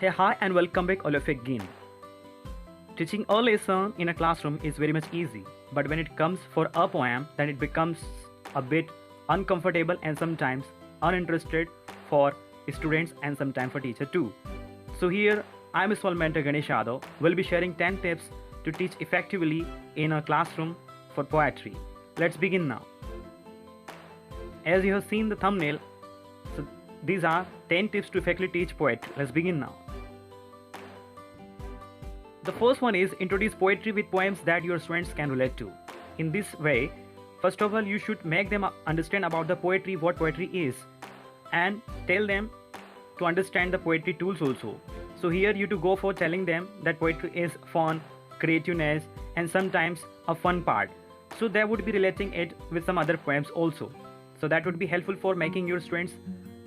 Hey, hi, and welcome back all of you again. Teaching a lesson in a classroom is very much easy, but when it comes for a poem, then it becomes a bit uncomfortable and sometimes uninterested for students and sometimes for teacher too. So here, I am a small mentor Ganesh Yadav will be sharing 10 tips to teach effectively in a classroom for poetry. Let's begin now. As you have seen the thumbnail, so these are 10 tips to effectively teach poetry. Let's begin now. The first one is introduce poetry with poems that your students can relate to. In this way, first of all, you should make them understand about the poetry, what poetry is, and tell them to understand the poetry tools also. So here you to go for telling them that poetry is fun, creativeness, and sometimes a fun part. So they would be relating it with some other poems also. So that would be helpful for making your students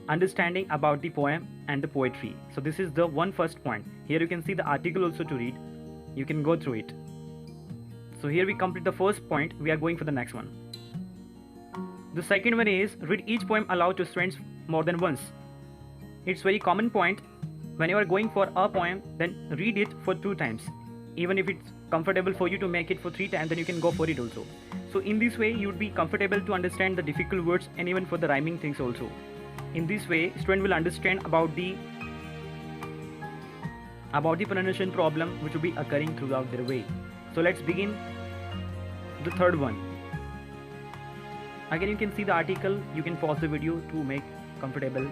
understanding about the poem and the poetry. So this is the one first point. Here you can see the article also to read. You can go through it. So here we complete the first point. We are going for the next one. The second one is read each poem aloud to students more than once. It's very common point. When you are going for a poem, then read it for 2 times. Even if it's comfortable for you to make it for 3 times, then you can go for it also. So in this way, you would be comfortable to understand the difficult words and even for the rhyming things also. In this way, student will understand about the pronunciation problem which will be occurring throughout their way. So let's begin the third one. Again, you can see the article. You can pause the video to make comfortable.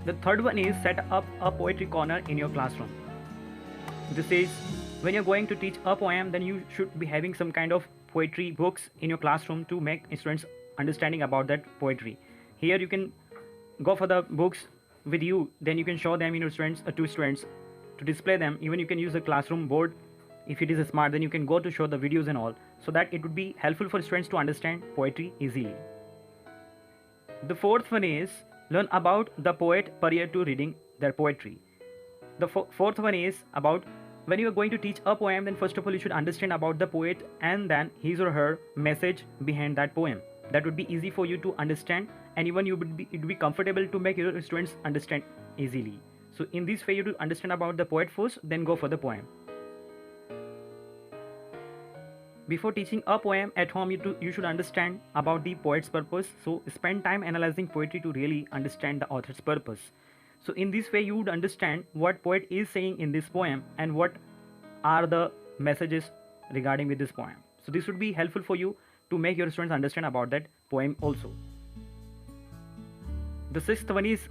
The third one is set up a poetry corner in your classroom. This is when you're going to teach a poem, then you should be having some kind of poetry books in your classroom to make students understanding about that poetry. Here you can go for the books with you, then you can show them in your students to students to display them. Even you can use a classroom board. If it is smart, then you can go to show the videos and all, so that it would be helpful for students to understand poetry easily. The fourth one is learn about the poet prior to reading their poetry. The fourth one is about when you are going to teach a poem, then first of all you should understand about the poet and then his or her message behind that poem. That would be easy for you to understand, and even it would be comfortable to make your students understand easily. So in this way, you to understand about the poet first, then go for the poem. Before teaching a poem at home, you should understand about the poet's purpose. So spend time analyzing poetry to really understand the author's purpose. So in this way, you would understand what poet is saying in this poem and what are the messages regarding with this poem. So this would be helpful for you to make your students understand about that poem also. The sixth one is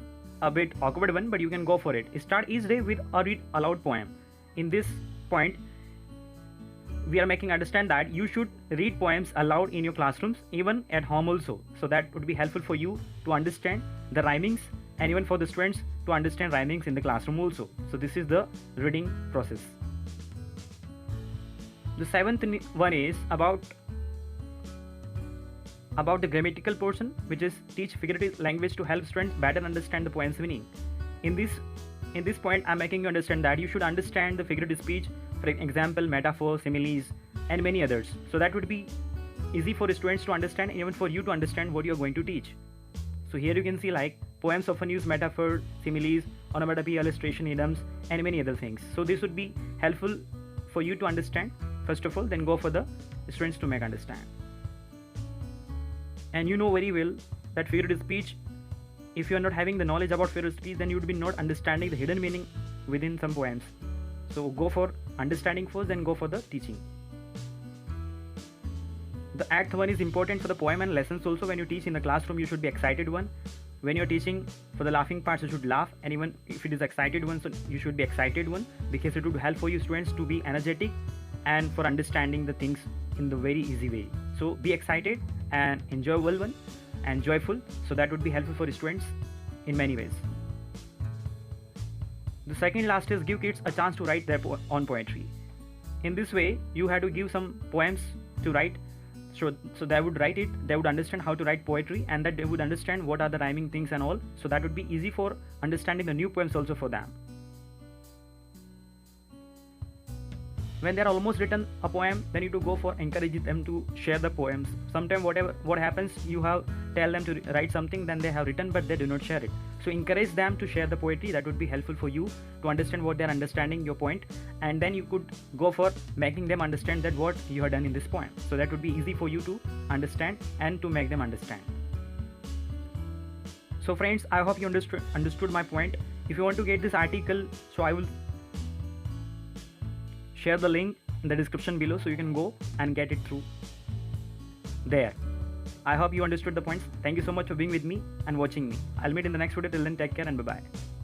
a bit awkward one, but you can go for it. Start each day with a read aloud poem. In this point, we are making understand that you should read poems aloud in your classrooms, even at home also. So that would be helpful for you to understand the rhymings and even for the students to understand rhymings in the classroom also. So this is the reading process. The seventh one is about the grammatical portion, which is teach figurative language to help students better understand the poem's meaning. In this point, I'm making you understand that you should understand the figurative speech, for example, metaphor, similes, and many others. So that would be easy for students to understand and even for you to understand what you're going to teach. So here you can see like poems often use metaphor, similes, onomatopoeia, illustration, idioms, and many other things. So this would be helpful for you to understand first of all, then go for the students to make understand. And you know very well that figurative speech, if you are not having the knowledge about figurative speech, then you would be not understanding the hidden meaning within some poems. So go for understanding first, then go for the teaching. The act one is important for the poem and lessons also. When you teach in the classroom, you should be excited one. When you're teaching for the laughing parts, you should laugh, and even if it is excited one, so you should be excited one, because it would help for you students to be energetic and for understanding the things in the very easy way. So be excited and enjoyable one and joyful, so that would be helpful for students in many ways. The second last is give kids a chance to write their own poetry. In this way, you have to give some poems to write, so they would write it, they would understand how to write poetry, and that they would understand what are the rhyming things and all. So that would be easy for understanding the new poems also for them. when they're almost written a poem, then you to go for encourage them to share the poems. Sometimes what happens, you have tell them to write something, then they have written but they do not share it. So encourage them to share the poetry. That would be helpful for you to understand what they're understanding your point, and then you could go for making them understand that what you have done in this poem. So that would be easy for you to understand and to make them understand. So friends, I hope you understood my point. If you want to get this article, so I will share the link in the description below, so you can go and get it through there. I hope you understood the points. Thank you so much for being with me and watching me. I'll meet in the next video. Till then, take care and bye bye.